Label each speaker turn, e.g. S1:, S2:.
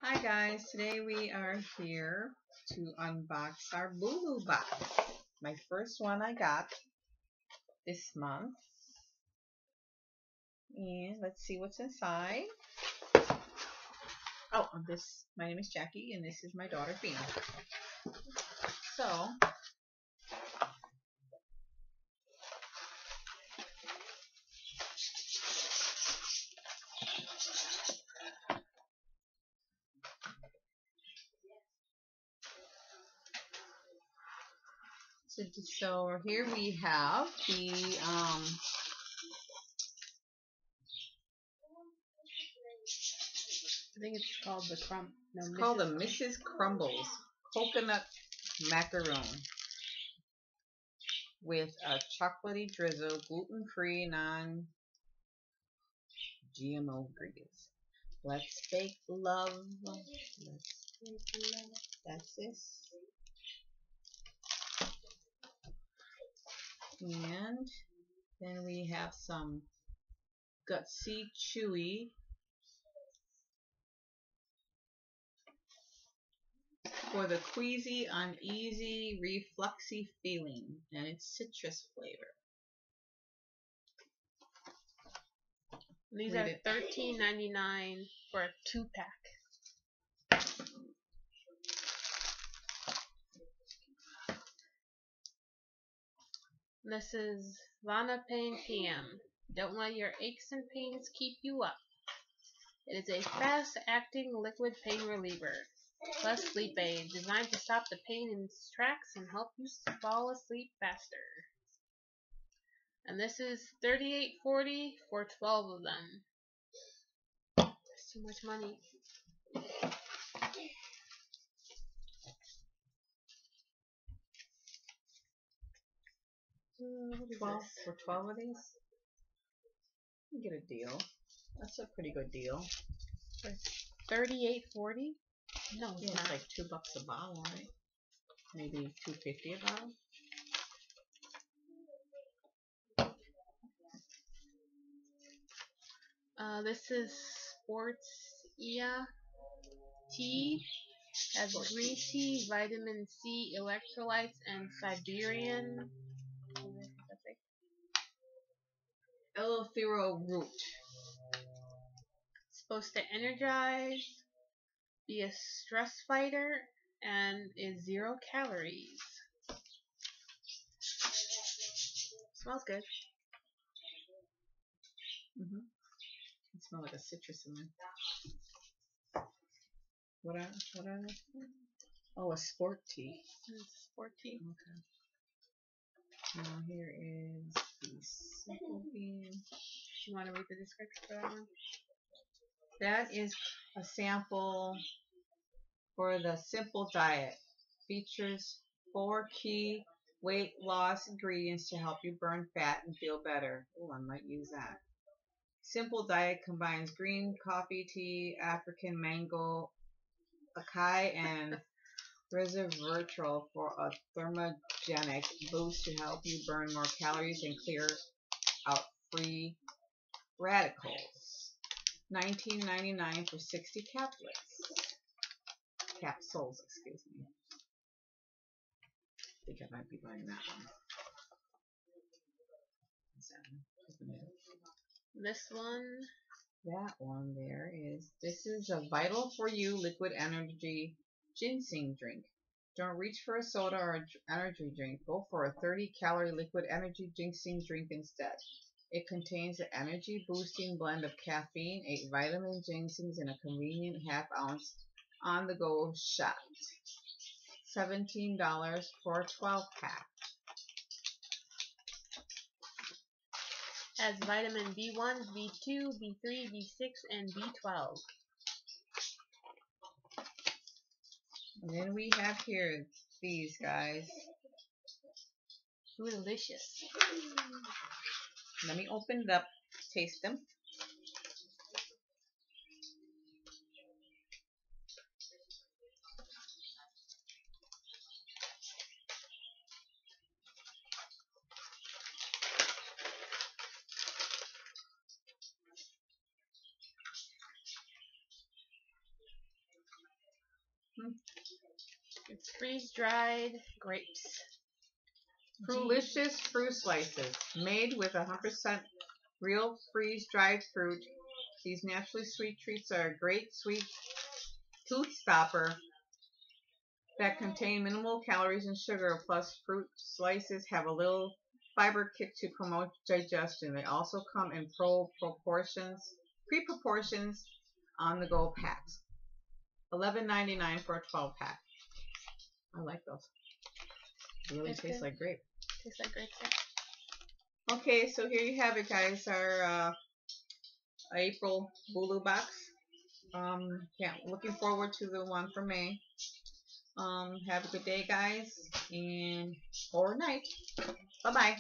S1: Hi guys, today we are here to unbox our Bulu box. My first one I got this month. And let's see what's inside. Oh, my name is Jackie and this is my daughter Fina. So here we have the
S2: I think it's called the
S1: it's called the Mrs. Crumbles coconut macaron with a chocolatey drizzle, gluten-free, non-GMO ingredients. Let's bake love. Let's bake love. That's this. And then we have some gutsy chewy for the queasy, uneasy, refluxy feeling, and it's citrus flavor.
S2: These are $13.99 for a 2-pack. This is Vana Pain PM. Don't let your aches and pains keep you up. It is a fast-acting liquid pain reliever plus sleep aid designed to stop the pain in its tracks and help you fall asleep faster. And this is $38.40 for 12 of them. That's too much money.
S1: For 12 of these? You get a deal. That's a pretty good deal.
S2: For $38.40? No,
S1: yeah, it's like $2 a bottle, right? Maybe $2.50 a bottle.
S2: This is Sports tea. Has green tea, vitamin C, electrolytes, and Siberian
S1: Eleuthero root.
S2: It's supposed to energize, be a stress fighter, and is 0 calories. Smells good.
S1: It smells like a citrus in there. What are they? Oh, a sport tea.
S2: It's sport tea.
S1: Okay. Now here is the simple bean.
S2: You want to read the description for that one?
S1: That is a sample for the simple diet. Features 4 key weight loss ingredients to help you burn fat and feel better. Oh, I might use that. Simple diet combines green coffee tea, African mango, acai, and resveratrol for a thermogenic boost to help you burn more calories and clear out free radicals. $19.99 for 60 capsules, excuse me. I think I might be buying that one.
S2: This one.
S1: That one there is. This is a Vital for You liquid energy ginseng drink. Don't reach for a soda or an energy drink. Go for a 30-calorie liquid energy ginseng drink instead. It contains an energy-boosting blend of caffeine, 8 vitamin ginsengs, and a convenient half-ounce on-the-go shot. $17 for a 12-pack.
S2: Has vitamin B1, B2, B3, B6, and B12.
S1: And then we have here these guys.
S2: Ooh, delicious.
S1: Let me open it up, taste them.
S2: It's freeze-dried grapes.
S1: Delicious fruit slices made with 100% real freeze-dried fruit. These naturally sweet treats are a great sweet tooth stopper that contain minimal calories and sugar. Plus, fruit slices have a little fiber kick to promote digestion. They also come in pre-proportions on-the-go packs. $11.99 for a 12-pack. I like those. It really tastes like grape.
S2: Tastes like grape.
S1: Okay, so here you have it, guys. Our April Bulu box. Yeah, looking forward to the one for May. Have a good day, guys, and or night. Bye bye.